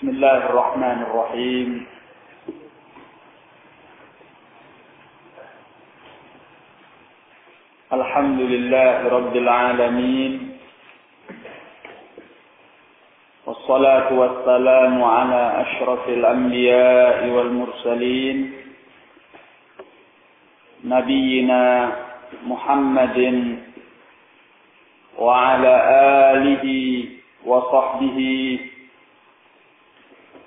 Bismillahirrahmanirrahim. Alhamdulillahirabbil alamin. Wassalatu wassalamu ala asyrafil anbiya'i wal mursalin. Nabiyyina Muhammadin wa ala alihi wa sahbihi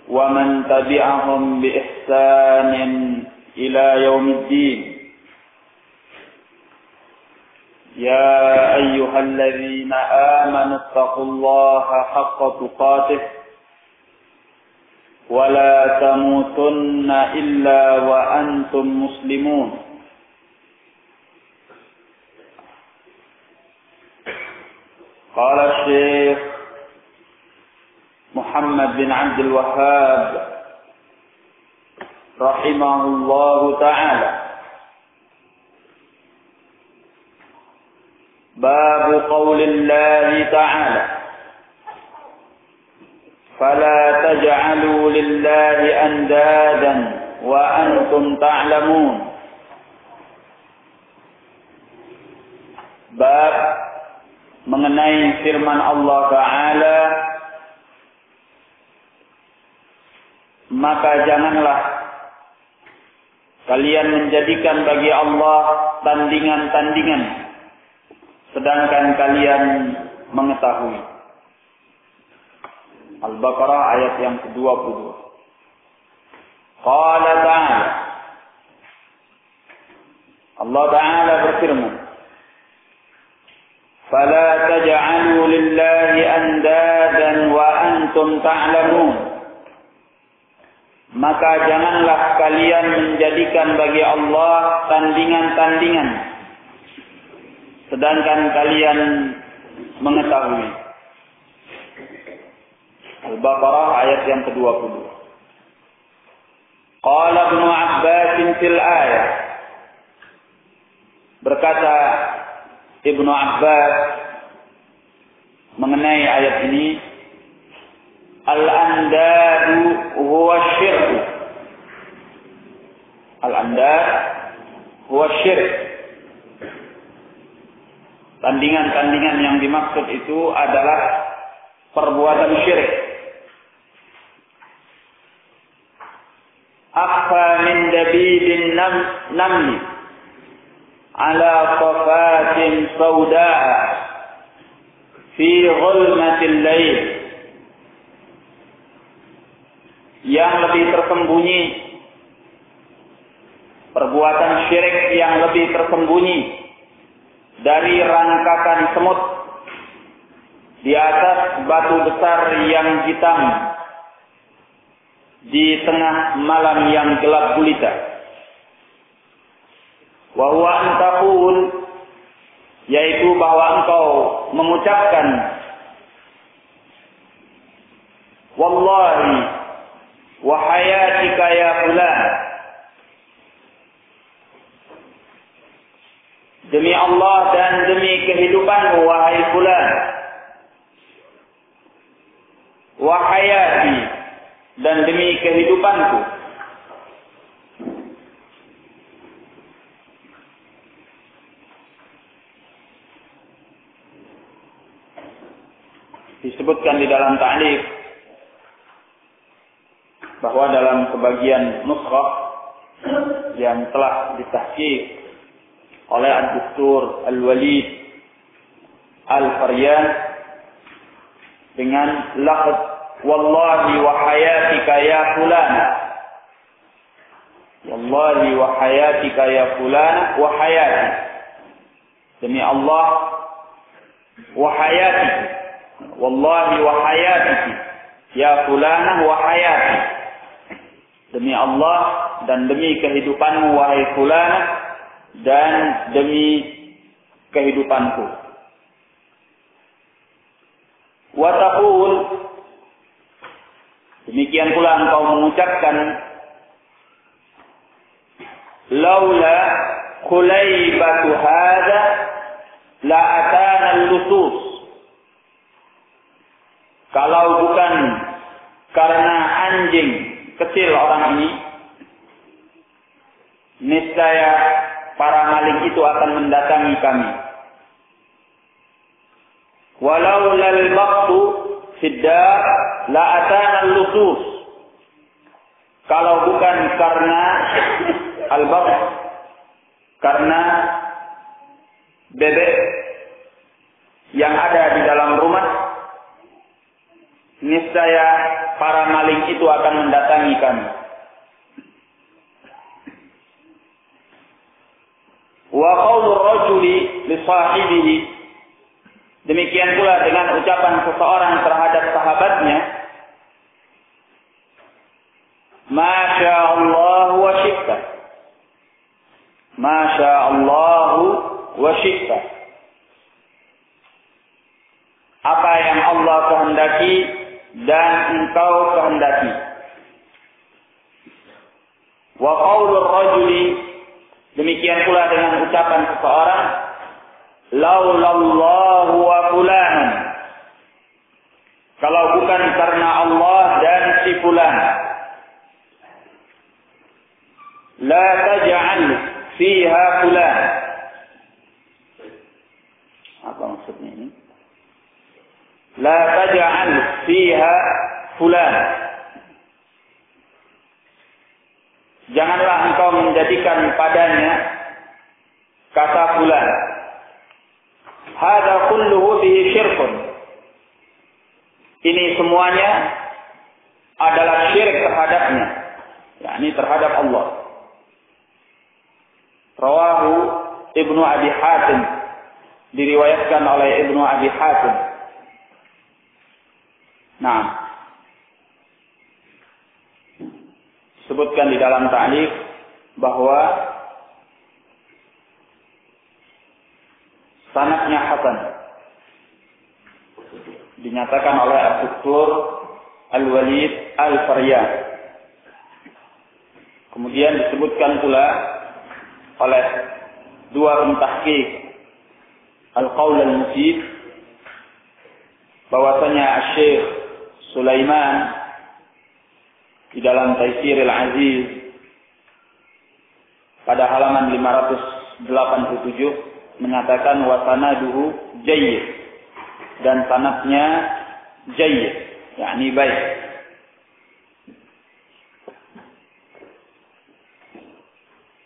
wa man tabi'ahum bi ihsanin ila yaumiddin. Ya ayyuhalladzina amanu taqullaha haqqa tuqatih wa la tamutunna illa wa antum muslimun. Qala Syekh Muhammad bin Abdul Wahhab rahimahullahu ta'ala, bab qaulillahi ta'ala, fala taj'alu lillahi andadan wa antum ta'lamun. Bab mengenai firman Allah Ta'ala, maka janganlah kalian menjadikan bagi Allah tandingan-tandingan sedangkan kalian mengetahui. Al-Baqarah ayat yang ke-22. Qala ta'ala, Allah Ta'ala berfirman, fala taj'alu lillahi andadan wa antum ta'lamun. Maka janganlah kalian menjadikan bagi Allah tandingan-tandingan sedangkan kalian mengetahui. Al-Baqarah ayat yang ke-20. Qala Ibnu Abbas fil ayat, berkata Ibnu Abbas mengenai ayat ini, al-andadu huwa syirk. Al-andad huwa syirk. Tandingan-tandingan yang dimaksud itu adalah perbuatan syirik. Akhfa min dabibin namli ala safatin sauda'a fi ghulmatil lail. Yang lebih tersembunyi, perbuatan syirik yang lebih tersembunyi dari rangkakan semut di atas batu besar yang hitam di tengah malam yang gelap gulita. Wa huwa an taqul, yaitu bahwa engkau mengucapkan, wallahi wa hayatika ya fulan, demi Allah dan demi kehidupanmu wahai fulan, wa hayati, dan demi kehidupanku. Disebutkan di dalam ta'liq bahwa dalam sebagian nuskhah yang telah ditahqiq oleh Ad-Duktur Al-Walid Al-Faryan dengan lafaz wallahi wa hayatika ya fulana, wallahi wa hayatika ya fulana, wa hayati, demi Allah, wa hayati, wallahi wa hayatiki ya fulana wa hayati, demi Allah dan demi kehidupanmu wahai fulana dan demi kehidupanku. Wa taqul, demikian pula engkau mengucapkan, laula khulaibatu hadza la atana al-lusus, kalau bukan karena anjing kecil orang ini, niscaya para maling itu akan mendatangi kami. Walau lal baqtu fidda la atana al-lusus. Kalau bukan karena al-baqt, karena bebek yang ada di dalam rumah, niscaya para maling itu akan mendatangi kami. Wa qaulur rajuli li sahibihi, demikian pula dengan ucapan seseorang terhadap sahabatnya, Masya Allah wa syi'ta. Masya Allah wa syi'ta. Apa yang Allah kehendaki dan engkau kehendaki. Wa qaulur rajuli, demikian pula dengan ucapan seseorang, laulallahu wa fulanan. Kalau bukan karena Allah dan si fulan. La taj'al fiha fulan. Apa maksudnya ini? La taj'al fiha fulan. Janganlah engkau menjadikan padanya kata fulan. Hadza kulluhu bihi syirkun. Ini semuanya adalah syirik terhadapnya, yakni terhadap Allah. Rawahu Ibnu Abi Hatim, diriwayatkan oleh Ibnu Abi Hatim. Nah, sebutkan di dalam ta'liq bahwa sanadnya hasan, dinyatakan oleh Ad-Doktor Al-Walid Al-Faryad. Kemudian disebutkan pula oleh dua pentahqiq Al-Qaul Al-Mufid bahwasanya Asy-Syaikh Sulaiman di dalam Taisir Al-Aziz pada halaman 587 menyatakan wa sanaduhu jayyid, dan sanadnya jayyid, yakni baik.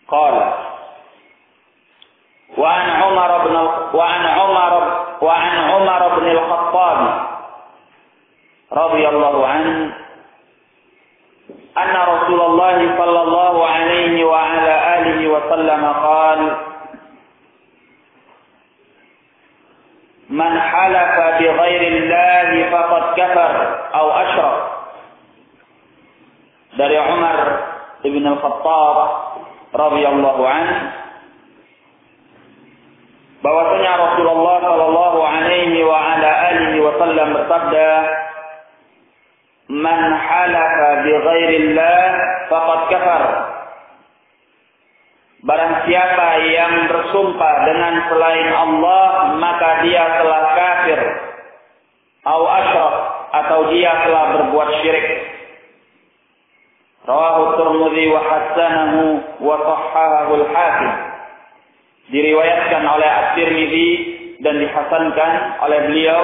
Qala وعن عمر بن الخطاب رضي الله عنه أن رسول الله صلى الله عليه وعلى آله وسلم قال من حلف بغير الله فقد كفر أو أشرك. Dari Umar ibn al-Khattab radhiyallahu anhu bahwasanya Rasulullah sallallahu alaihi wa ala alihi wasallam bersabda, "Man halafa bi ghairillah faqad kafar." Barang siapa yang bersumpah dengan selain Allah, maka dia telah kafir. Au asyrak, atau dia telah berbuat syirik. Rawahu Tirmidzi wa hasanahu wa sahhahahu al-Hakim. Diriwayatkan oleh At-Tirmidzi dan dihasankan oleh beliau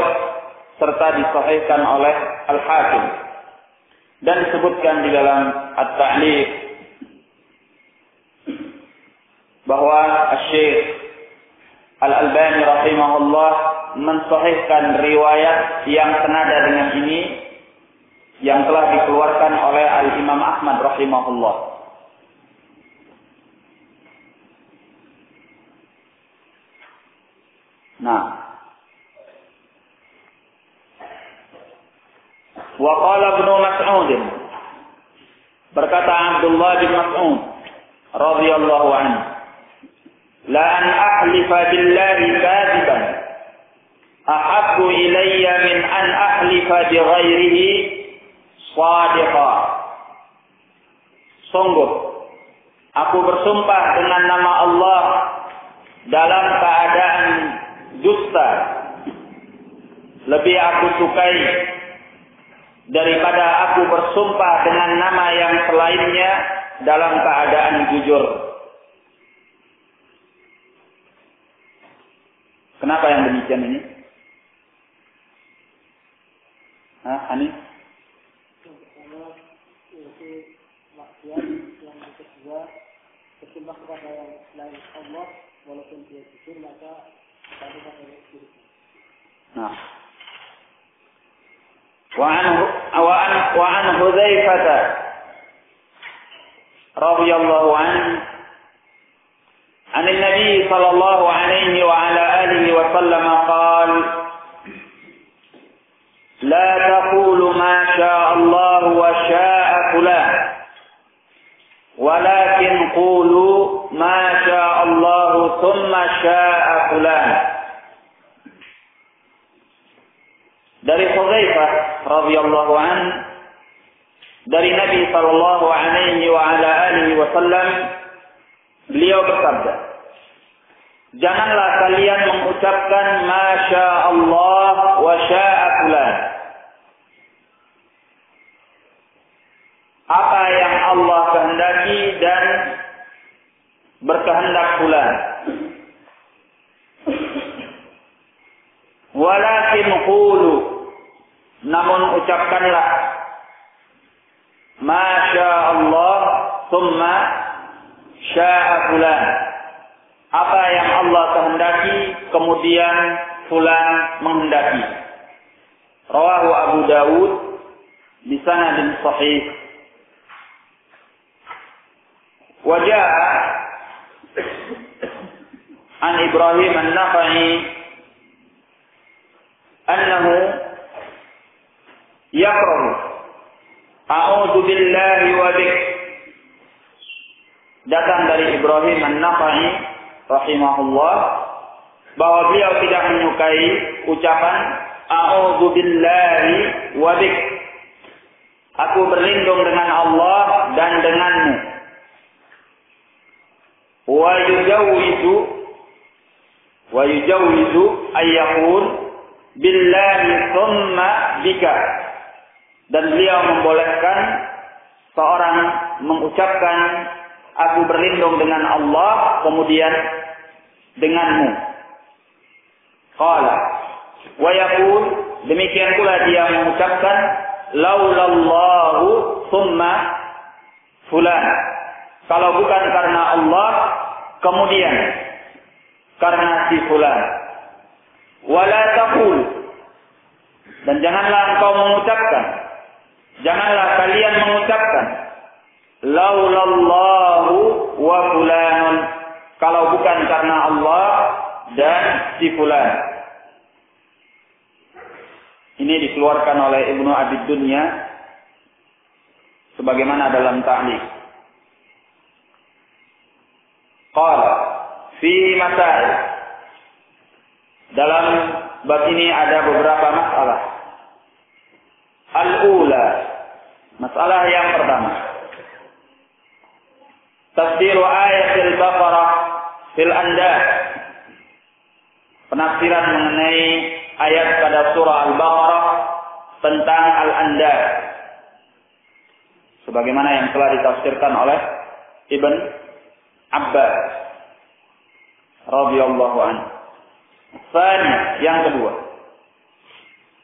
serta disahihkan oleh Al-Hakim. Dan disebutkan di dalam At-Ta'liq bahwa Asy-Syaikh Al-Albani rahimahullah mensahihkan riwayat yang senada dengan ini yang telah dikeluarkan oleh Al-Imam Ahmad rahimahullah. Nah, wa qala Ibnu Mas'ud, berkata Abdullah bin Mas'ud radhiyallahu anhu, la an ahlifa billahi kadiban ahabbu ilayya min an ahlifa bi ghairihi shadiqa. Sungguh aku bersumpah dengan nama Allah dalam keadaan dusta, lebih aku sukai daripada aku bersumpah dengan nama yang selainnya dalam keadaan jujur. Kenapa yang demikian ini? Hanif? Karena itu maksiat yang kedua bersumpah kepada yang selain Allah walaupun dia jujur maka tadi pada diri. Nah. وعن حذيفة رضي الله عنه عن النبي صلى الله عليه وعلى آله وسلم قال لا تقولوا ما شاء الله وشاء فلان ولكن قولوا ما شاء الله ثم شاء فلان. Dari Hudzaifah radhiyallahu an dari Nabi sallallahu alaihi wa ala alihi wasallam, beliau bersabda, janganlah kalian mengucapkan masya Allah wa syaa fulan, apa yang Allah kehendaki dan berkehendak fulan. Walakin qulu, namun ucapkanlah masya Allah thumma syaa fulan, apa yang Allah kehendaki kemudian fulan menghendaki. Rawahu Abu Dawud bi sanadin sahih. Wa jaa an Ibrahim an-Nakhai annahu yaqra'u a'udzu billahi wa bik. Datang dari Ibrahim an-Nakhai rahimahullah bahwa beliau tidak menyukai ucapan a'udzu billahi wa bik, aku berlindung dengan Allah dan denganmu. Wa yujawwizu ayyaqul billahi thumma bika, dan beliau membolehkan seorang mengucapkan aku berlindung dengan Allah kemudian denganmu. Qala wa yaqul, demikian pula dia mengucapkan laulallahu thumma fulan, kalau bukan karena Allah kemudian karena si fulan. Wala taqul, dan janganlah engkau mengucapkan, janganlah kalian mengucapkan laulallahu wa fulanun, kalau bukan karena Allah dan si fulan. Ini dikeluarkan oleh Ibnu Abi Dunya sebagaimana dalam ta'liq. Qala fi masail, dalam bab ini ada beberapa masalah. Al-ula, masalah yang pertama, tafsir ayatil Baqarah fil andad, penafsiran mengenai ayat pada surah Al-Baqarah tentang al-andad, sebagaimana yang telah ditafsirkan oleh Ibn Abbas radhiyallahu anhu. Tsani, yang kedua,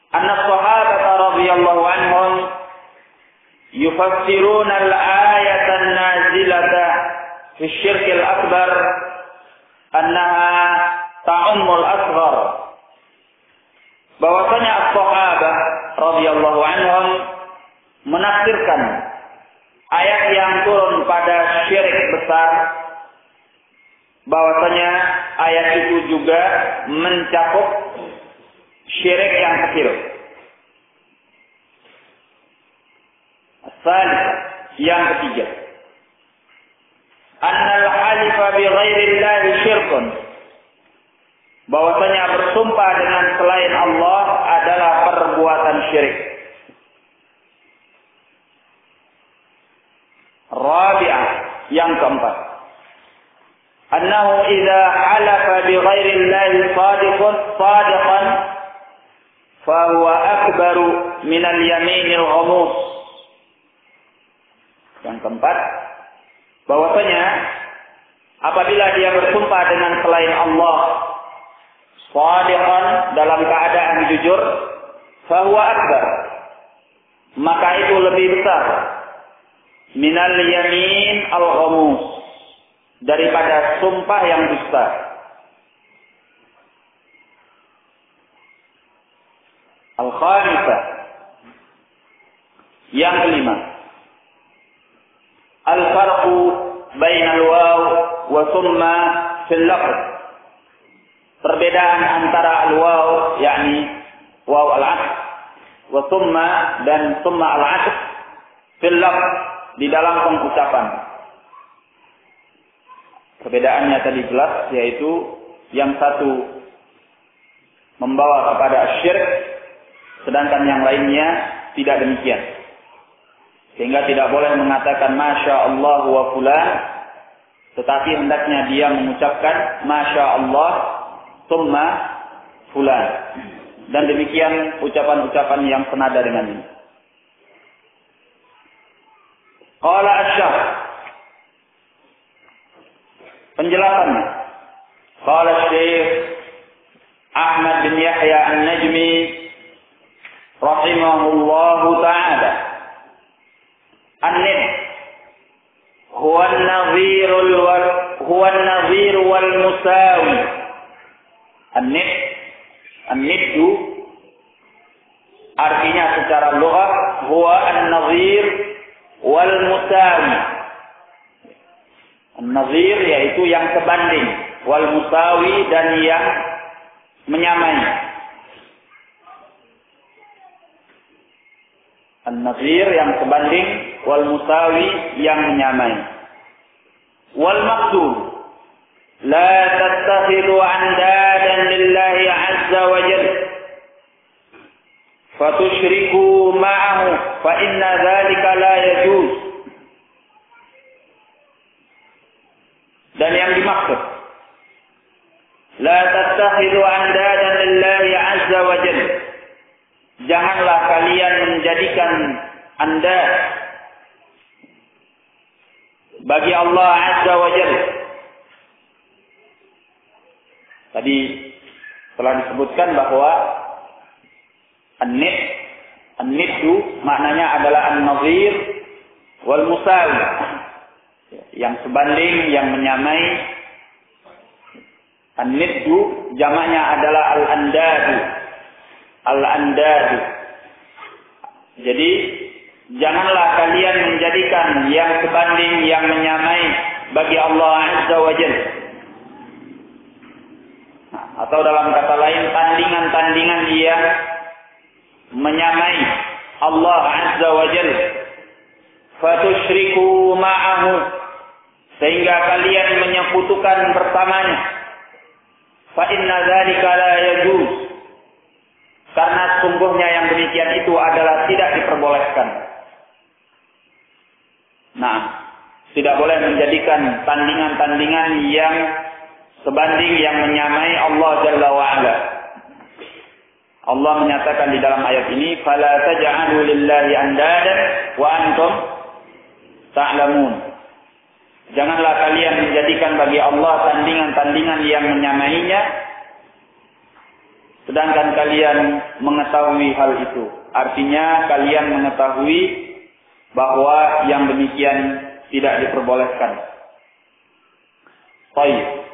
anna sahabata radhiyallahu anhum yufassiruna al-ayata an-nazilata fi syirk al-akbar annaha ta'ummul asghar. Bahwasanya as-sahabah radhiyallahu anhum menafsirkan ayat yang turun pada syirik besar, bahwasanya ayat itu juga mencakup syirik yang kecil. Asal yang ketiga, annal halifa bi ghairillahi syirkun, bahwasanya bersumpah dengan selain Allah adalah perbuatan syirik. Rabi'ah, yang keempat, annahu idza halafa bi ghairillahi sadiqan fahuwa akbaru minal yaminil ghamus. Yang keempat, bahwasanya apabila dia bersumpah dengan selain Allah shadiqan, dalam keadaan jujur, fahuwa akbar, maka itu lebih besar minal yamin al-ghamus, daripada sumpah yang dusta. Al-khamisah, yang kelima, al-farqu bainal waw wa summa fil lafz. Perbedaan antara al-waw, yakni waw al-'athf, wa summa dan summa al-'athf fil lafz, di dalam pengucapan. Perbedaannya tadi jelas, yaitu yang satu membawa kepada syirik, sedangkan yang lainnya tidak demikian. Sehingga tidak boleh mengatakan Masya Allah wa fulan, tetapi hendaknya dia mengucapkan Masya Allah summa fulan. Dan demikian ucapan-ucapan yang senada dengan ini. Qala asy-syarh, penjelasannya. Qala Syekh Ahmad bin Yahya An-Najmi rahimahullahu ta'ala, an-nid huwa an-nadhir wal musawi. An-niddu artinya secara lugah huwa an-nadhir wal musawi. An-nadhir yaitu yang sebanding, wal musawi dan yang menyamai. An-nadhir yang sebanding, wal musawi yang menyamai. Wal maqsud la tattakhidhu andadan lillahi azza wa jalla fatusyriku ma'ahu fa inna dzalika la yajuz. Dan yang dimaksud la tattakhidhu andadan lillahi azza wa jalla, janganlah kalian menjadikan andad bagi Allah azza wa jalla. Tadi telah disebutkan bahwa an-niddu maknanya adalah an-nadhir wal musawi, yang sebanding, yang menyamai. An-niddu jamaknya adalah al-andadu. Al-andadu. Jadi janganlah kalian menjadikan yang sebanding, yang menyamai bagi Allah azza wa jalla. Atau dalam kata lain, tandingan-tandingan yang menyamai Allah azza wa jalla. Fatusyriku ma'ahu, sehingga kalian menyekutukan bersamanya. Fa inna dzalika la yajuz, karena sungguhnya yang demikian itu adalah tidak diperbolehkan. Nah, tidak boleh menjadikan tandingan-tandingan yang sebanding, yang menyamai Allah Jalla wa'ala. Allah menyatakan di dalam ayat ini, فَلَا تَجْعَلُوا لِلَّهِ أَنْدَادًا وَأَنْتُمْ تَعْلَمُونَ. Janganlah kalian menjadikan bagi Allah tandingan-tandingan yang menyamainya, sedangkan kalian mengetahui hal itu. Artinya kalian mengetahui bahwa yang demikian tidak diperbolehkan. Baik.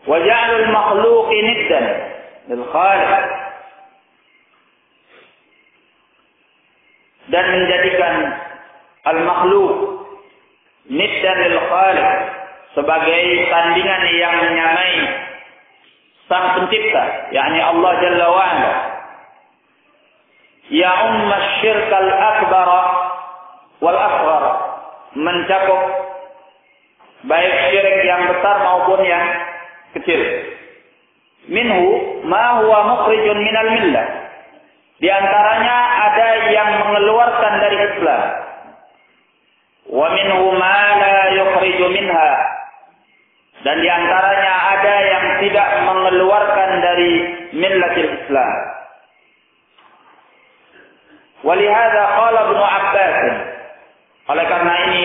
Wa ja'alul makhluqi niddan lil khaliq, dan menjadikan al-makhluk niddan lil khaliq, sebagai tandingan yang menyamai sang pencipta, yakni Allah Jalla wa'ala. Ya umma syirk al-akbar wal asghar, mencakup baik syirik yang besar maupun yang kecil. Minhu ma huwa mukhrijun minal millah, di antaranya ada yang mengeluarkan dari Islam. Wa minhu ma la yukhriju minha, dan di antaranya ada yang tidak mengeluarkan dari millatil Islam. Walihada qala Ibnu Abbas. Oleh karena ini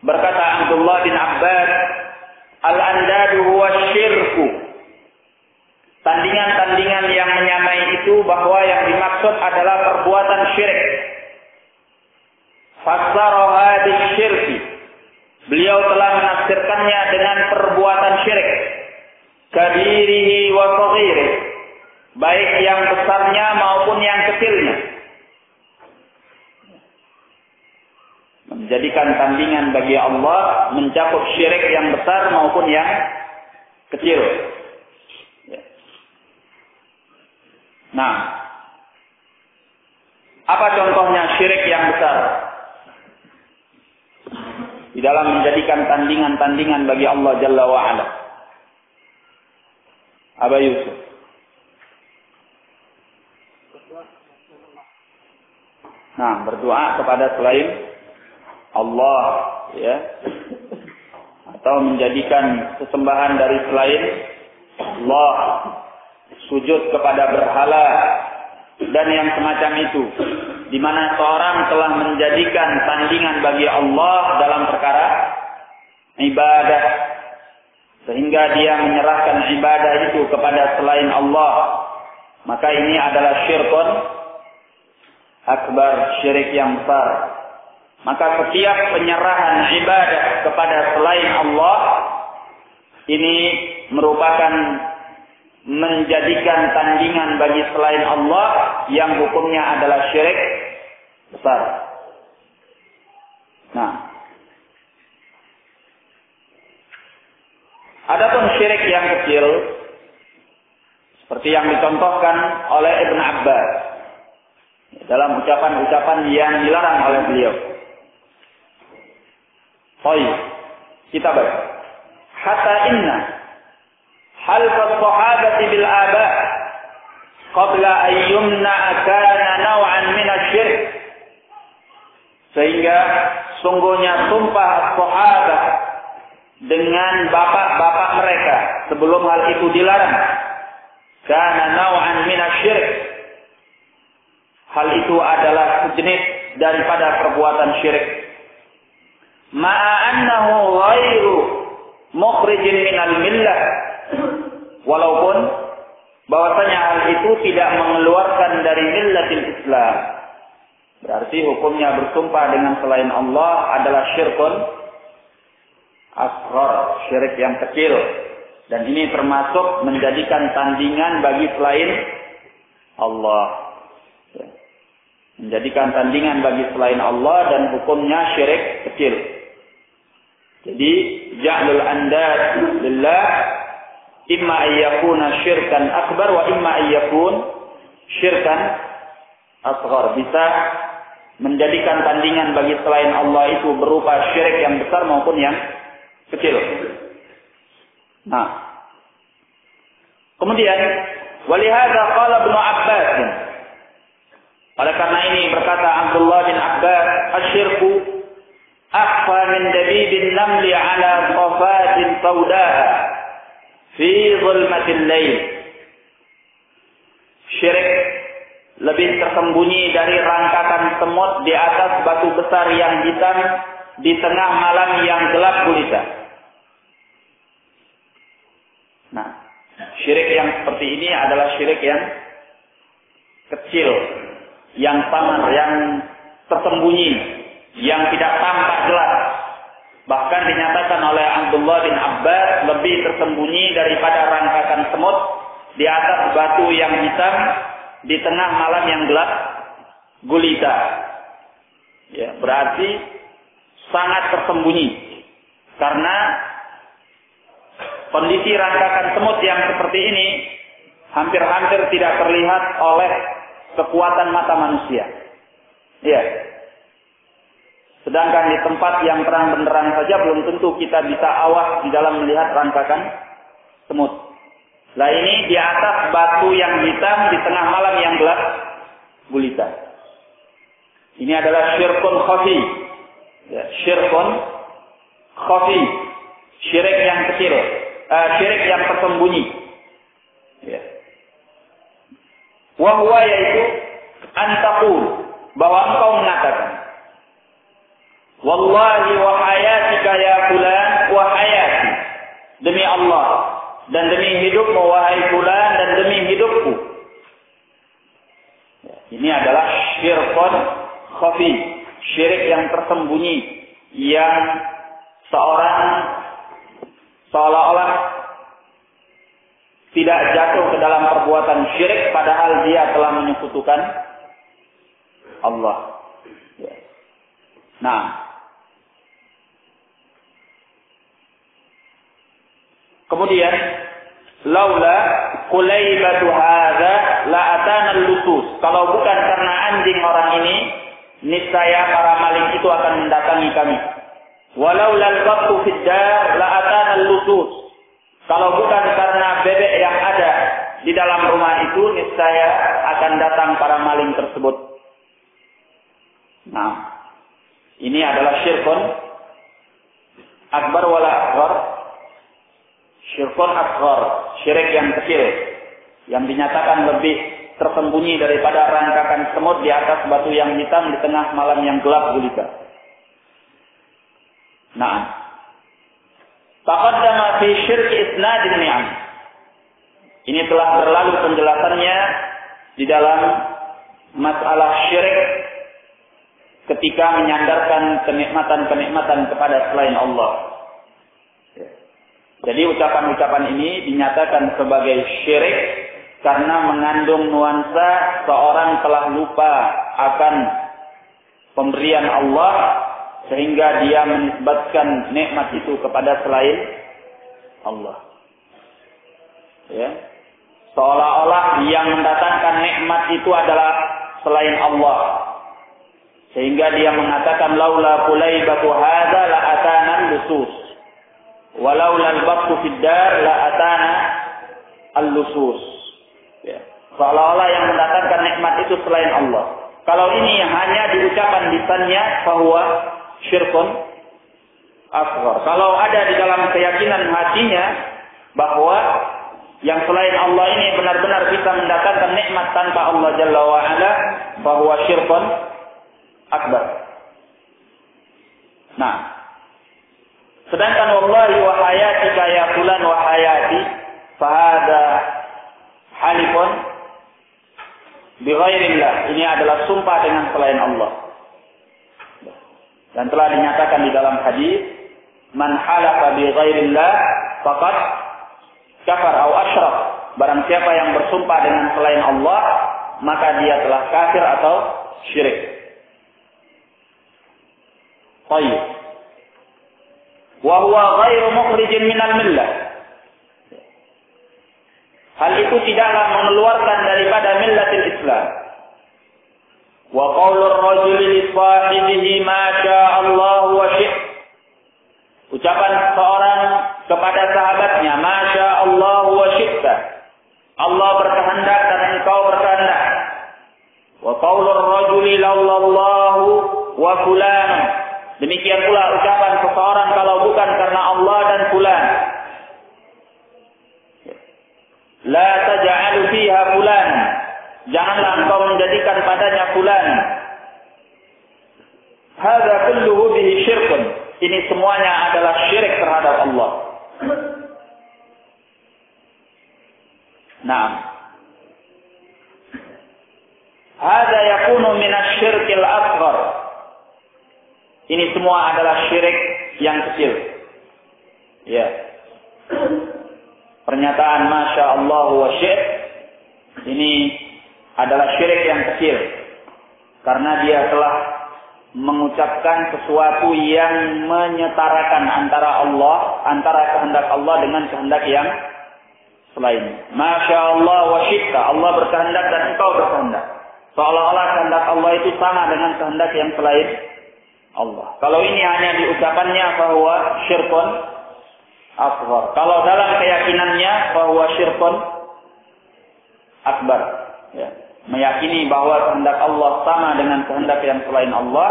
berkata Abdullah bin Abbas, al-andadu huwa syirku. Tandingan-tandingan yang menyamai itu bahwa yang dimaksud adalah perbuatan syirik. Fassaraha bisyirki. Beliau telah menafsirkannya dengan perbuatan syirik. Kabirihi wa saghirihi. Baik yang besarnya maupun yang kecilnya. Menjadikan tandingan bagi Allah mencakup syirik yang besar maupun yang kecil. Nah, apa contohnya syirik yang besar? Di dalam menjadikan tandingan-tandingan bagi Allah Jalla wa'ala. Aba Yusuf. Nah, berdoa kepada selain Allah, ya, atau menjadikan sesembahan dari selain Allah, sujud kepada berhala dan yang semacam itu, di mana seorang telah menjadikan tandingan bagi Allah dalam perkara ibadah, sehingga dia menyerahkan ibadah itu kepada selain Allah, maka ini adalah syirkun akbar, syirik yang besar. Maka setiap penyerahan ibadah kepada selain Allah ini merupakan menjadikan tandingan bagi selain Allah yang hukumnya adalah syirik besar. Nah, adapun syirik yang kecil seperti yang dicontohkan oleh Ibn Abbas dalam ucapan-ucapan yang dilarang oleh beliau. Baik, kita baca. Hatta inna half as-sahabati bil aba qabla an yumna'a kana naw'an min asy-syirk. Sehingga sungguhnya sumpah sahabat dengan bapak-bapak mereka sebelum hal itu dilarang, kana naw'an min asy-syirk. Hal itu adalah sejenis daripada perbuatan syirik. Ma'annahu ghairu mukhrijin minal millah. Walaupun bahwasanya hal itu tidak mengeluarkan dari millatil Islam. Berarti hukumnya bersumpah dengan selain Allah adalah syirkun asghar, syirik yang kecil. Dan ini termasuk menjadikan tandingan bagi selain Allah. Menjadikan tandingan bagi selain Allah dan hukumnya syirik kecil. Jadi ja'lul andad lillah imma ayyakuna syirkan akbar wa imma ayyakun syirkan asghar. Bisa menjadikan tandingan bagi selain Allah itu berupa syirik yang besar maupun yang kecil. Nah, kemudian walihada qala Ibnu Abbas. Oleh karena ini berkata Abdullah bin Abbas, asyirku akhfa min dabibin namli ala safatin saudaha fi zulmatil lail. Syirik lebih tersembunyi dari rangkakan semut di atas batu besar yang hitam di tengah malam yang gelap gulita. Nah, syirik yang seperti ini adalah syirik yang kecil, yang samar, yang tersembunyi, yang tidak tampak jelas. Bahkan dinyatakan oleh Abdullah bin Abbas lebih tersembunyi daripada rangkakan semut di atas batu yang hitam di tengah malam yang gelap gulita. Ya, berarti sangat tersembunyi. Karena kondisi rangkakan semut yang seperti ini hampir-hampir tidak terlihat oleh kekuatan mata manusia. Ya. Sedangkan di tempat yang terang benderang saja belum tentu kita bisa awas di dalam melihat rangkakan semut. Lah ini di atas batu yang hitam di tengah malam yang gelap gulita. Ini adalah syirkun khafi. Ya, syirkun khafi. Syirik yang kecil. Syirik yang tersembunyi. Ya. Wa huwa yaitu antaqul. bahwa engkau mengatakan, wallahi wa hayatika ya fulan wa hayati, demi Allah dan demi hidupmu wahai fulan dan demi hidupku. Ini adalah syirkun khafi, syirik yang tersembunyi, yang seorang seolah-olah tidak jatuh ke dalam perbuatan syirik padahal dia telah menyekutukan Allah. Nah, kemudian laula qulaibatu hadza la atana al-lusus. Kalau bukan karena anjing orang ini, niscaya para maling itu akan mendatangi kami. Walau lal waqtu fid dar la atana al-lusus. Kalau bukan karena bebek yang ada di dalam rumah itu, niscaya akan datang para maling tersebut. Nah, ini adalah syirkun akbar wala akbar. Syirkun akbar, syirik yang kecil, yang dinyatakan lebih tersembunyi daripada rangkakan semut di atas batu yang hitam di tengah malam yang gelap gulita. Nah, taqaddama fi syirk isnadin ni'am. Ini telah berlalu penjelasannya di dalam masalah syirik ketika menyandarkan kenikmatan-kenikmatan kepada selain Allah. Jadi ucapan-ucapan ini dinyatakan sebagai syirik karena mengandung nuansa seorang telah lupa akan pemberian Allah sehingga dia menisbatkan nikmat itu kepada selain Allah. Ya. Seolah-olah yang mendatangkan nikmat itu adalah selain Allah. Sehingga dia mengatakan laula qulaibatu hadza la atana lusus. Walau lal baqtu fid dar la atana al-lusus. Ya. Seolah-olah yang mendatangkan nikmat itu selain Allah. Kalau ini hanya diucapkan lisannya bahwa syirkun asghar. Kalau ada di dalam keyakinan hatinya bahwa yang selain Allah ini benar-benar bisa mendatangkan nikmat tanpa Allah Jalla wa Ala, bahwa syirkun akbar. Nah, sedangkan wallahi wa hayatika ya fulan wa hayati fahada halifun bighairillah. Ini adalah sumpah dengan selain Allah. Dan telah dinyatakan di dalam hadis, man halafa bighairillah faqad kafar atau asyrak. Barang siapa yang bersumpah dengan selain Allah, maka dia telah kafir atau syirik. Baik. Wa huwa ghairu mukhrijin minal millah. Hal itu tidaklah mengeluarkan daripada millatil Islam. Wa qaulur rajuli li sahibihi ma syaa Allah wa syi'. Ucapan seorang kepada sahabatnya, ma syaa Allah wa syi'ta. Allah berkehendak dan engkau berkehendak. Wa qaulur rajuli laulallahu wa fulan. Demikian pula ucapan seseorang kalau bukan karena Allah dan fulan. La taj'alu fiha fulan. Janganlah engkau menjadikan padanya fulan. Hadza kulluhu bihi syirkun. Ini semuanya adalah syirik terhadap Allah. Naam. Hadza yakunu min asy-syirkil asghar. Ini semua adalah syirik yang kecil. Ya. Pernyataan Masya Allah wa syir' ini adalah syirik yang kecil. Karena dia telah mengucapkan sesuatu yang menyetarakan antara kehendak Allah dengan kehendak yang selain. Masya Allah wa syi'ta. Allah berkehendak dan engkau berkehendak. Seolah-olah kehendak Allah itu sama dengan kehendak yang selain Allah. Kalau ini hanya diucapannya bahwa syirkun asghar. Kalau dalam keyakinannya bahwa syirkun akbar. Ya. Meyakini bahwa kehendak Allah sama dengan kehendak yang selain Allah,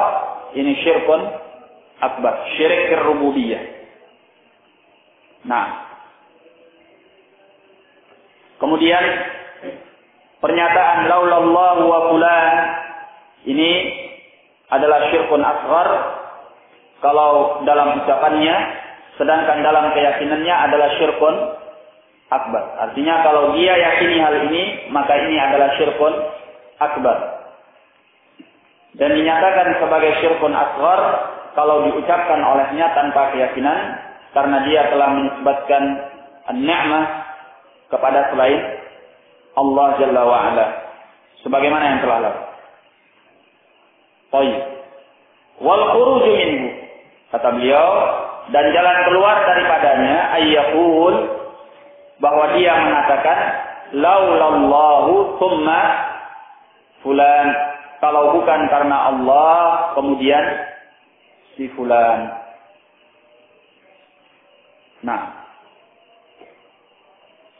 ini syirkun akbar. Syirik rububiyah. Nah. Kemudian pernyataan laulallahu wa fulan Ini adalah syirkun asghar kalau dalam ucapannya, sedangkan dalam keyakinannya adalah syirkun akbar. Artinya kalau dia yakini hal ini, maka ini adalah syirkun akbar. Dan dinyatakan sebagai syirkun asghar kalau diucapkan olehnya tanpa keyakinan, karena dia telah menisbatkan an-ni'mah kepada selain Allah Jalla wa'ala, sebagaimana yang telah lalu. Baik. Wal khuruju minhu, kata beliau, dan jalan keluar daripadanya ayyaqul, bahwa dia mengatakan laulallahu thumma fulan, kalau bukan karena Allah kemudian si fulan. Nah,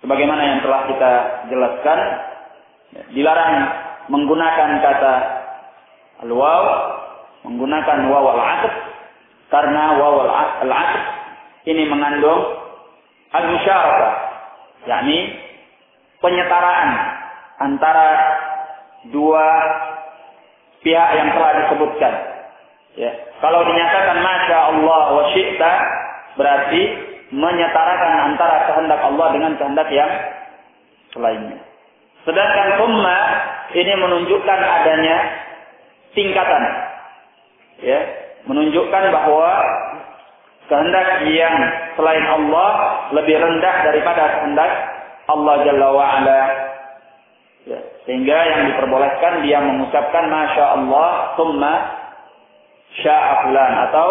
sebagaimana yang telah kita jelaskan, dilarang menggunakan kata al-waw, menggunakan waw al-'atf, karena waw al-'atf ini mengandung al-musyarakah, yakni penyetaraan antara dua pihak yang telah disebutkan. Ya, kalau dinyatakan masya Allah wa syi'ta, berarti menyetarakan antara kehendak Allah dengan kehendak yang selainnya. Sedangkan thumma ini menunjukkan adanya tingkatan. Ya, menunjukkan bahwa kehendak yang selain Allah lebih rendah daripada kehendak Allah Jalla wa'ala. Ya, sehingga yang diperbolehkan dia mengucapkan masya Allah thumma sya'a fulan, atau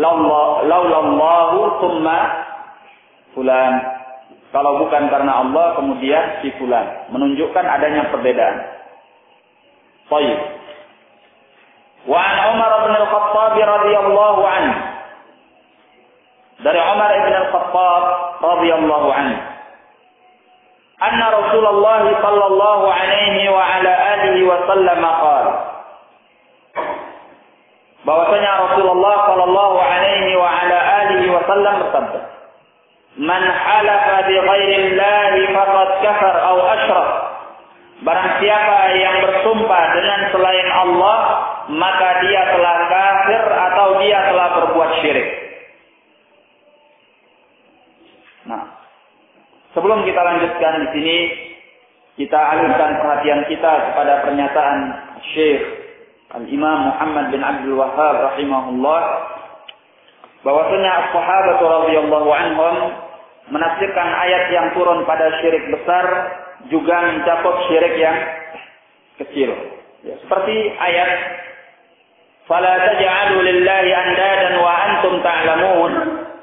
laulallahu thumma fulan, kalau bukan karena Allah kemudian si fulan, menunjukkan adanya perbedaan. Baik. Wa an Umar bin Al-Khattab radhiyallahu anhu, dari Umar bin Al-Khattab radhiyallahu anhu, anna Rasulullah sallallahu alaihi wa ala alihi wa sallam qala, bahwasanya Rasulullah sallallahu alaihi wa ala alihi wa sallam bersabda, man halafa bi ghairi llahi faqad kafar aw asyrak, barang siapa yang bersumpah dengan selain Allah, maka dia telah kafir atau dia telah berbuat syirik. Nah, sebelum kita lanjutkan di sini, kita alihkan perhatian kita kepada pernyataan Syekh Al-Imam Muhammad bin Abdul Wahhab rahimahullah, bahwasanya as-sahabat radhiyallahu anhum menafsirkan ayat yang turun pada syirik besar juga mencakup syirik yang kecil. Ya, seperti ayat fala taj'alu lillahi andadan wa antum ta'lamun,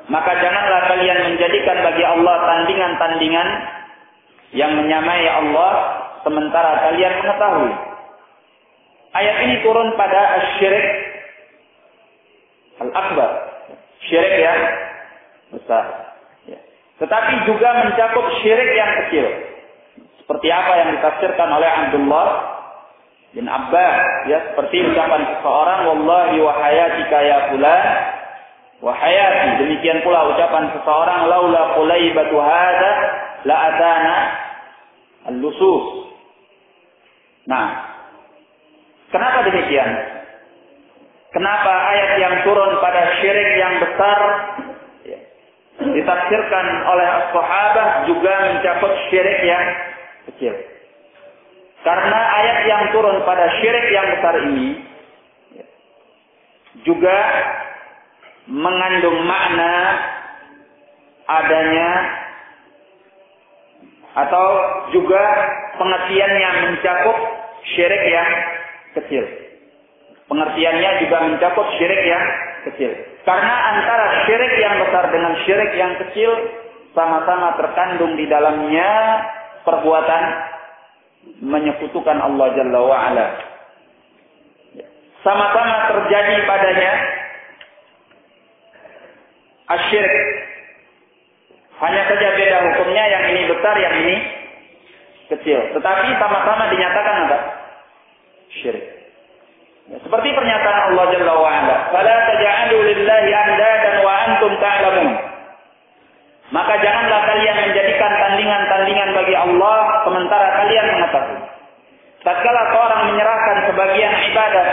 maka janganlah kalian menjadikan bagi Allah tandingan-tandingan yang menyamai Allah sementara kalian mengetahui. Ayat ini turun pada syirik al-akbar, syirik yang besar. Ya. Tetapi juga mencakup syirik yang kecil. Seperti apa yang ditafsirkan oleh Abdullah bin Abbas, ya, seperti ucapan seseorang, wallahi wa hayatika ya fulan wa hayati. Demikian pula ucapan seseorang, laula qulaibatu hadza la atana al-lusus. Nah, kenapa demikian? Kenapa ayat yang turun pada syirik yang besar ditafsirkan oleh as-sahabah juga mencakup syirik yang kecil? Karena ayat yang turun pada syirik yang besar ini juga mengandung makna adanya atau juga pengertian yang mencakup syirik yang kecil. Pengertiannya juga mencakup syirik yang kecil. Karena antara syirik yang besar dengan syirik yang kecil sama-sama terkandung di dalamnya perbuatan menyekutukan Allah Jalla wa'ala. Sama-sama terjadi padanya asyirik. Hanya saja beda hukumnya, yang ini besar, yang ini kecil. Tetapi sama-sama dinyatakan apa? Syirik. Ya, seperti pernyataan Allah Jalla wa'ala, fala taj'alu lillahi andadan wa antum ta'lamun. Maka janganlah kalian menjadikan tandingan-tandingan bagi Allah sementara kalian mengetahui. Tatkala seorang menyerahkan sebagian ibadah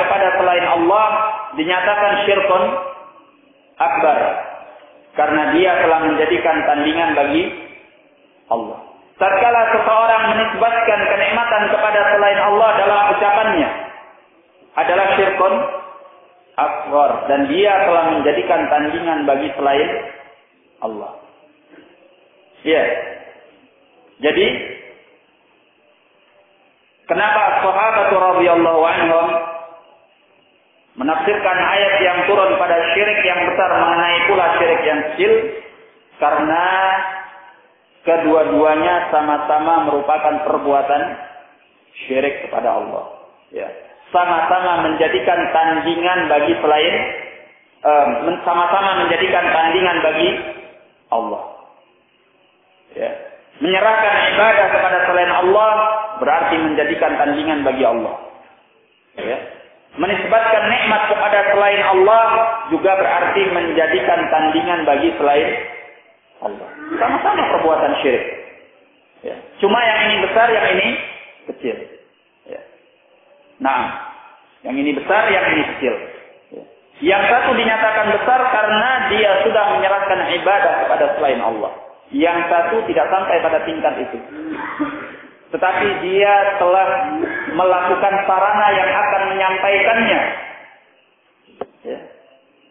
dinyatakan syirkun akbar karena dia telah menjadikan tandingan bagi Allah. Tatkala seseorang menisbatkan kenikmatan kepada selain Allah dalam ucapannya adalah syirkun akbar dan dia telah menjadikan tandingan bagi selain Allah. Ya. Jadi kenapa sahabat radhiyallahu anhum menafsirkan ayat yang turun pada syirik yang besar mengenai pula syirik yang kecil? Karena kedua-duanya sama-sama merupakan perbuatan syirik kepada Allah. Ya. Sama-sama menjadikan tandingan bagi selain, sama-sama menjadikan tandingan bagi Allah. Ya. Menyerahkan ibadah kepada selain Allah berarti menjadikan tandingan bagi Allah. Ya. Menisbatkan nikmat kepada selain Allah juga berarti menjadikan tandingan bagi selain Allah. Sama-sama perbuatan syirik. Ya. Cuma yang ini besar, yang ini kecil. Ya. Nah, yang ini besar, yang ini kecil. Ya. Yang satu dinyatakan besar karena dia sudah menyerahkan ibadah kepada selain Allah. Yang satu tidak sampai pada tingkat itu. Tetapi dia telah melakukan sarana yang akan menyampaikannya. Ya.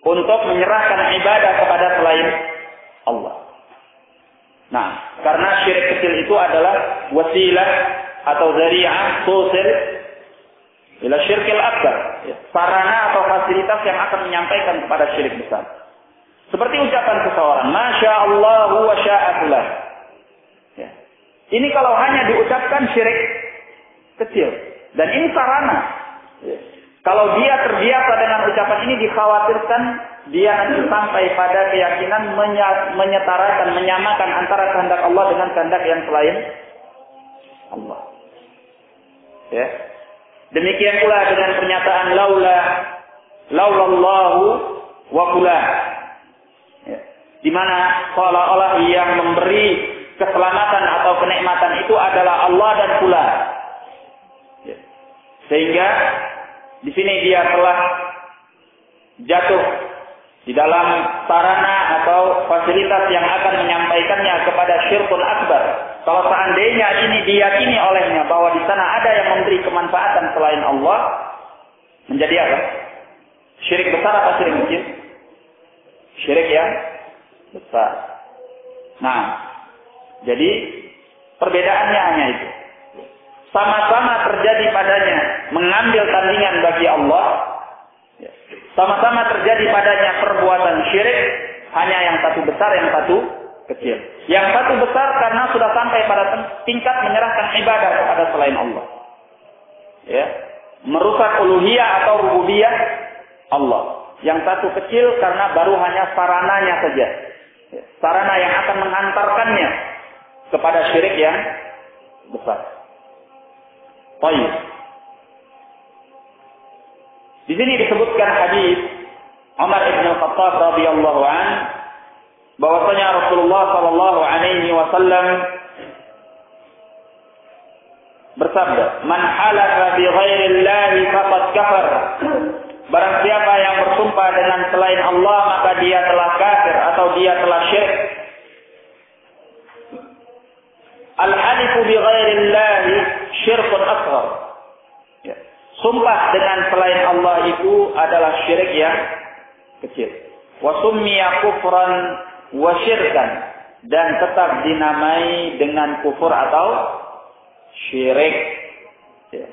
Untuk menyerahkan ibadah kepada selain Allah. Nah, karena syirik kecil itu adalah wasilah atau zari'ah tusil ila syirkil akbar, ya, sarana atau fasilitas yang akan menyampaikan kepada syirik besar. Seperti ucapan seseorang, Masya Allah wa sya'atulah. Ya. Ini kalau hanya diucapkan syirik kecil, dan ini sarana. Ya. Kalau dia terbiasa dengan ucapan ini, dikhawatirkan dia nanti sampai pada keyakinan menyetarakan, menyamakan antara kehendak Allah dengan kehendak yang selain Allah. Ya. Demikian pula dengan pernyataan laulallahu wa kula. Ya. Di mana seolah-olah yang memberi keselamatan atau kenikmatan itu adalah Allah dan pula. Ya. Sehingga di sini dia telah jatuh di dalam sarana atau fasilitas yang akan menyampaikannya kepada syirkun akbar. Kalau seandainya ini diyakini olehnya bahwa di sana ada yang memberi kemanfaatan selain Allah, menjadi apa? Syirik besar atau syirik kecil? Syirik yang besar. Nah, jadi perbedaannya hanya itu. Sama-sama terjadi padanya mengambil tandingan bagi Allah. Sama-sama terjadi padanya perbuatan syirik, hanya yang satu besar, yang satu kecil. Yang satu besar karena sudah sampai pada tingkat menyerahkan ibadah kepada selain Allah. Ya, merusak uluhiyah atau rububiyah Allah. Yang satu kecil karena baru hanya sarananya saja. Ya, sarana yang akan menghantarkannya kepada syirik yang besar. Baik. Di sini disebutkan hadis Umar bin Khattab radhiyallahu an bahwasanya Rasulullah sallallahu alaihi wasallam bersabda, "Man halafa bi ghairillahi faqad kafar." Barang siapa yang bersumpah dengan selain Allah maka dia telah kafir atau dia telah syirik. Al-halifu bi ghairillahi syirkun asghar. Ya. Sumpah dengan selain Allah itu adalah syirik yang kecil. Wa summiya kufran wa syirkan, dan tetap dinamai dengan kufur atau syirik. Ya.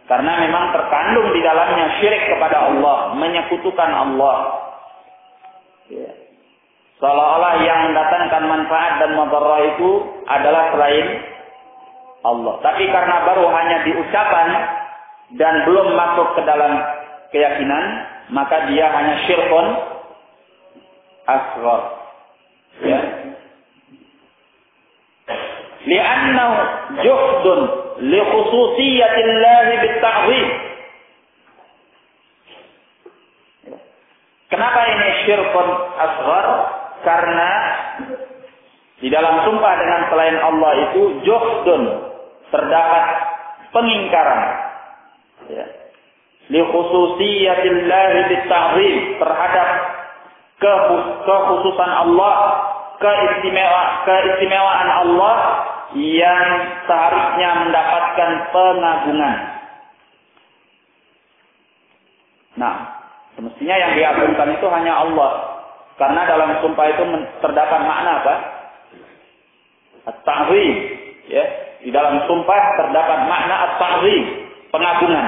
Karena memang terkandung di dalamnya syirik kepada Allah, menyekutukan Allah. Ya. Seolah-olah yang mendatangkan manfaat dan madarrah itu adalah selain Allah. Tapi karena baru hanya di ucapan dan belum masuk ke dalam keyakinan, maka dia hanya syirkun asghar. Ya. Li'annahu juhdun li khususiyatillahi bit-ta'zim. Kenapa ini syirkun asghar? Karena di dalam sumpah dengan selain Allah itu juhdun, terdapat pengingkaran. Ya. li khususiyatillah bitta'zim, terhadap kekhususan Allah, keistimewaan Allah yang seharusnya mendapatkan pengagungan. Nah, semestinya yang diagungkan itu hanya Allah. Karena dalam sumpah itu terdapat makna apa? At-ta'zim, ya. Di dalam sumpah terdapat makna at-ta'zim, pengagungan.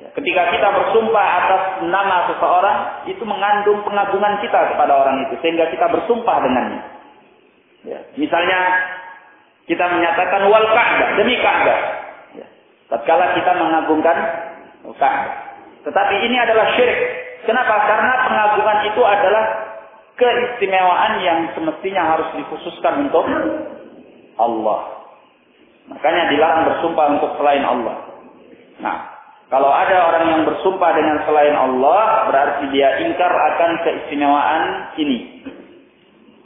Ya. Ketika kita bersumpah atas nama seseorang, itu mengandung pengagungan kita kepada orang itu, sehingga kita bersumpah dengannya. Ya. Misalnya kita menyatakan wal Ka'bah, demi Ka'bah. Ya. Tatkala kita mengagungkan Ka'bah. Tetapi ini adalah syirik. Kenapa? Karena pengagungan itu adalah keistimewaan yang semestinya harus dikhususkan untuk Allah. Makanya dilarang bersumpah untuk selain Allah. Nah, kalau ada orang yang bersumpah dengan selain Allah, berarti dia ingkar akan keistimewaan ini.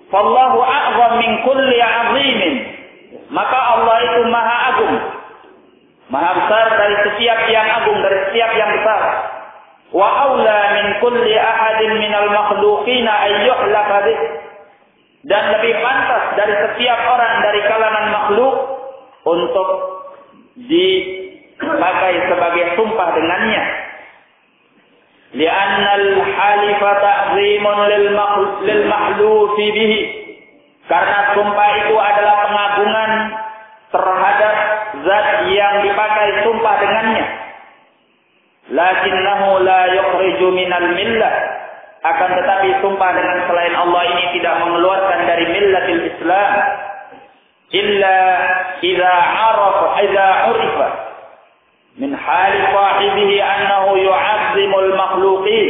Fallahu a'zam min kulli 'azimin. Maka Allah itu maha agung, maha besar dari setiap yang agung, dari setiap yang besar. Wa aula min kulli ahadin minal makhluqina ayyuhlaqa bih. Dan lebih pantas dari setiap orang dari kalangan makhluk untuk dipakai sebagai sumpah dengannya. Li'anna al-halifa ta'zimun lil mahlufi bihi. Karena sumpah itu adalah pengagungan terhadap zat yang dipakai sumpah dengannya. Lakinnahu la yukhriju minal millah. Akan tetapi sumpah dengan selain Allah ini tidak mengeluarkan dari millatil Islam. Illa idza urifa min hali sahibihi annahu yu'azzimul makhluqin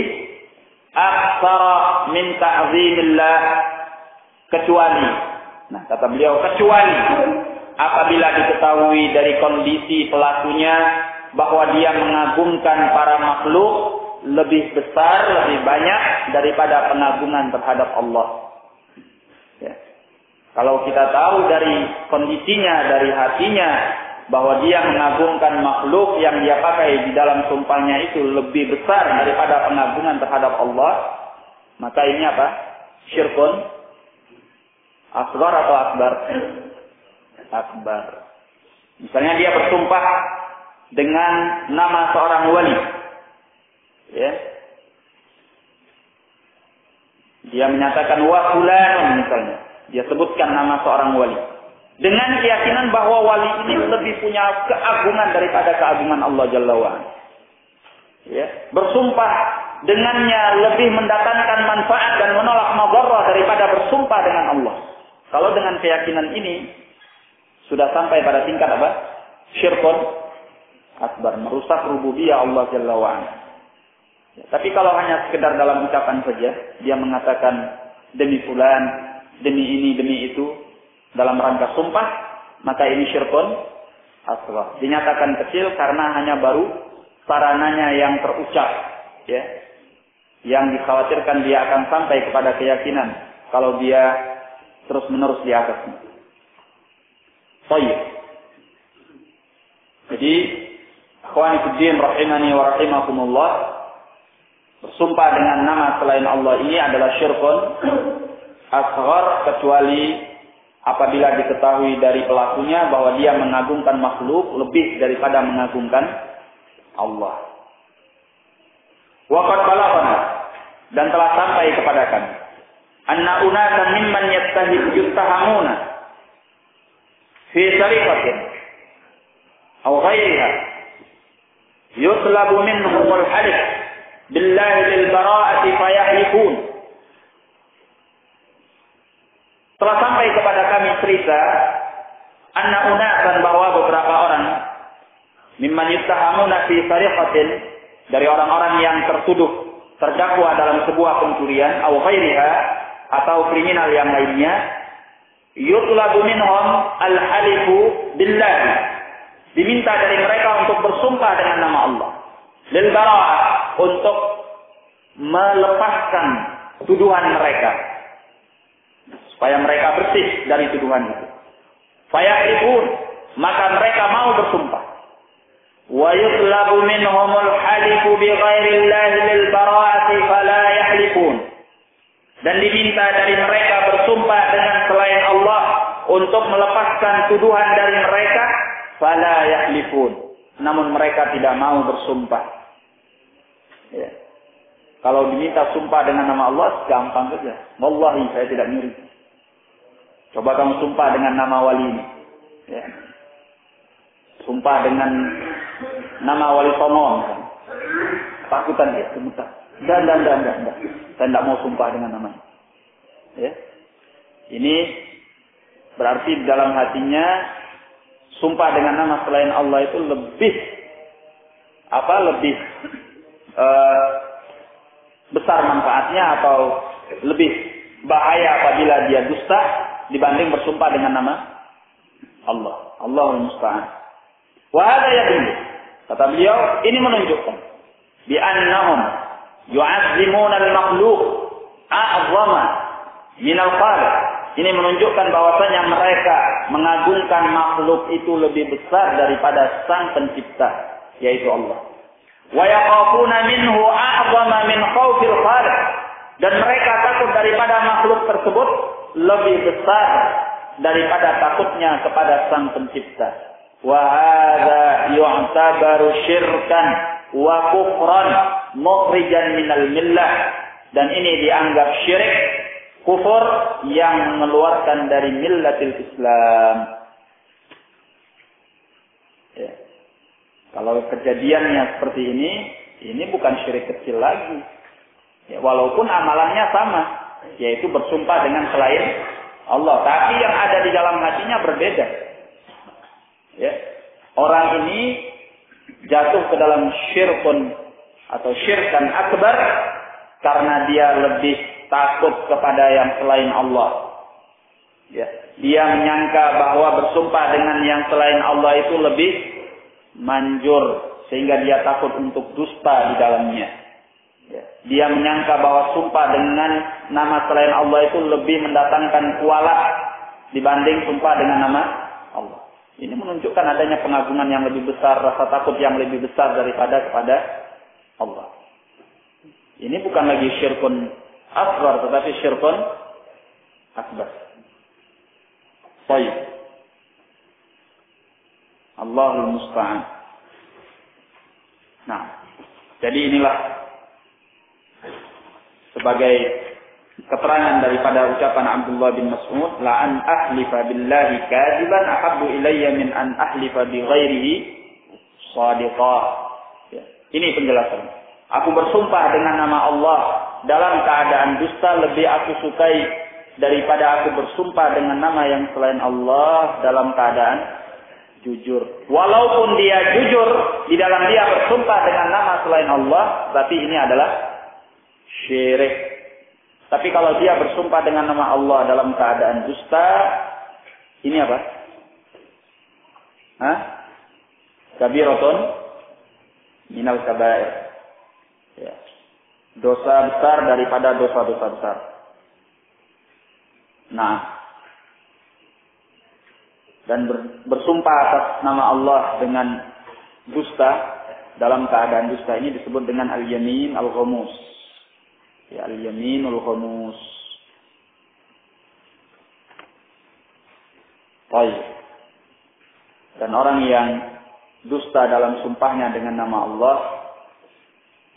aktsara min ta'zimillah. Kecuali, nah kata beliau, kecuali apabila diketahui dari kondisi pelakunya bahwa dia mengagungkan para makhluk lebih besar, lebih banyak daripada pengagungan terhadap Allah. Ya. Kalau kita tahu dari kondisinya, dari hatinya, bahwa dia mengagungkan makhluk yang dia pakai di dalam sumpahnya itu lebih besar daripada pengagungan terhadap Allah, maka ini apa? Syirkun asghar atau akbar? Akbar. Misalnya dia bersumpah dengan nama seorang wali. Ya. Dia menyatakan wa fulan misalnya. Dia sebutkan nama seorang wali. Dengan keyakinan bahwa wali ini lebih punya keagungan daripada keagungan Allah Jalla wa'ala. Ya. Bersumpah dengannya lebih mendatangkan manfaat dan menolak madarrah daripada bersumpah dengan Allah. Kalau dengan keyakinan ini sudah sampai pada tingkat apa? Syirkun akbar, merusak rububiyah Allah Jalla wa'ala. Ya, tapi kalau hanya sekedar dalam ucapan saja, dia mengatakan demi fulan, demi ini, demi itu, dalam rangka sumpah, maka ini syirkun asghar. Dinyatakan kecil karena hanya baru sarananya yang terucap, ya. Yang dikhawatirkan dia akan sampai kepada keyakinan kalau dia terus-menerus di atasnya. Baik. Jadi, akhwani fiddin rahimani wa rahimakumullah, bersumpah dengan nama selain Allah ini adalah syirkun asghar, kecuali apabila diketahui dari pelakunya bahwa dia mengagungkan makhluk lebih daripada mengagungkan Allah. Waqad balaghana, dan telah sampai kepada kami, anna unasan mimman yuttahamuna fi sariqatin aw ghairiha yutlabu minhum al-halif billahi lil bara'ati fayahlifun. Telah sampai kepada kami cerita anna unasan, bahwa beberapa orang mimman yuttahamuna fi sariqatin, dari orang-orang yang terdakwa dalam sebuah pencurian aw ghairiha, atau kriminal yang lainnya, yutlabu minhum al-halifu billahi, diminta dari mereka untuk bersumpah dengan nama Allah, lil bara'ah, untuk melepaskan tuduhan mereka, supaya mereka bersih dari tuduhan itu. Fayahlifun, maka mereka mau bersumpah. wa yutlabu minhumul halifu bi ghairillahi lil bara'ati fala yahlifun. Dan diminta dari mereka bersumpah dengan selain Allah untuk melepaskan tuduhan dari mereka, fala yahlifun. Namun mereka tidak mau bersumpah. Ya. Kalau diminta sumpah dengan nama Allah, gampang saja. Wallahi, saya tidak nyuri. Coba kamu sumpah dengan nama wali ini. Ya. Sumpah dengan nama wali Songo. Takutan dia, gemetar. Enggak. Saya tidak mau sumpah dengan namanya. Ya. Ini berarti dalam hatinya sumpah dengan nama selain Allah itu lebih besar manfaatnya atau lebih bahaya apabila dia dusta dibanding bersumpah dengan nama Allah. Allahul musta'an. Wa hadha yadullu. Kata beliau, ini menunjukkan bi annahum yu'azzimuna al-makhluq a'zama min al-khaliq. Ini menunjukkan bahwasanya mereka mengagungkan makhluk itu lebih besar daripada Sang Pencipta, yaitu Allah. Wa yaqafuna minhu a'zama min khaufil khaliq. Dan mereka takut daripada makhluk tersebut lebih besar daripada takutnya kepada Sang Pencipta. Wa hadza yu'tabaru syirkan wa kufran mukhrijan minal millah. Dan ini dianggap syirik, kufur yang mengeluarkan dari millatil Islam. Ya. Kalau kejadiannya seperti ini bukan syirik kecil lagi. Ya, walaupun amalannya sama, yaitu bersumpah dengan selain Allah. Tapi yang ada di dalam hatinya berbeda. Ya. Orang ini jatuh ke dalam syirkun atau syirkan akbar karena dia lebih takut kepada yang selain Allah. Ya. Dia menyangka bahwa bersumpah dengan yang selain Allah itu lebih manjur, sehingga dia takut untuk dusta di dalamnya. Ya. Dia menyangka bahwa sumpah dengan nama selain Allah itu lebih mendatangkan kualat dibanding sumpah dengan nama Allah. Ini menunjukkan adanya pengagungan yang lebih besar, rasa takut yang lebih besar daripada kepada Allah. Ini bukan lagi syirkun asghar, tetapi syirkun akbar. Baik. Allahul musta'an. Nah, jadi inilah sebagai keterangan daripada ucapan Abdullah bin Mas'ud, la an ahlifa billahi kadiban ahabbu ilayya min an ahlifa bi ghairihi shadiqa. Ya. Ini penjelasan. Aku bersumpah dengan nama Allah dalam keadaan dusta lebih aku sukai daripada aku bersumpah dengan nama yang selain Allah dalam keadaan jujur. Walaupun dia jujur di dalam dia bersumpah dengan nama selain Allah, tapi ini adalah syirik. Tapi kalau dia bersumpah dengan nama Allah dalam keadaan dusta, ini apa? Kabiratun minal kabair. Ya. Dosa besar daripada dosa-dosa besar. Nah, dan bersumpah atas nama Allah dengan dusta dalam keadaan dusta ini disebut dengan al-yamin al-ghamus. Ya, al-yamin al-ghamus. Baik. Dan orang yang dusta dalam sumpahnya dengan nama Allah,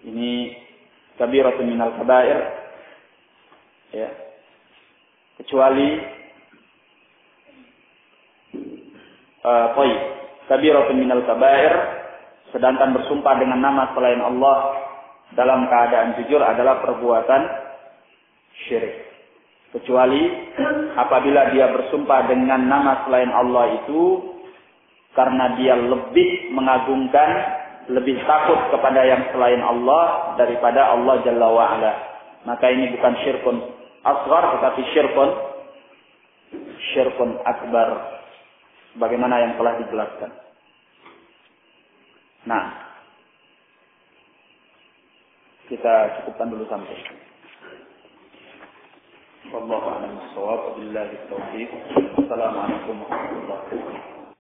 ini kabiratun minal kabair. Ya. Kecuali kabiratun minal kabair, sedangkan bersumpah dengan nama selain Allah dalam keadaan jujur adalah perbuatan syirik. Kecuali apabila dia bersumpah dengan nama selain Allah itu karena dia lebih mengagungkan, lebih takut kepada yang selain Allah daripada Allah Jalla wa'ala. Maka ini bukan syirkun asghar, tetapi syirkun akbar. Bagaimana yang telah dijelaskan. Nah, kita cukupkan dulu sampai. Wallahu a'lam bishawab. Wabillahi taufiq. Assalamualaikum warahmatullahi wabarakatuh.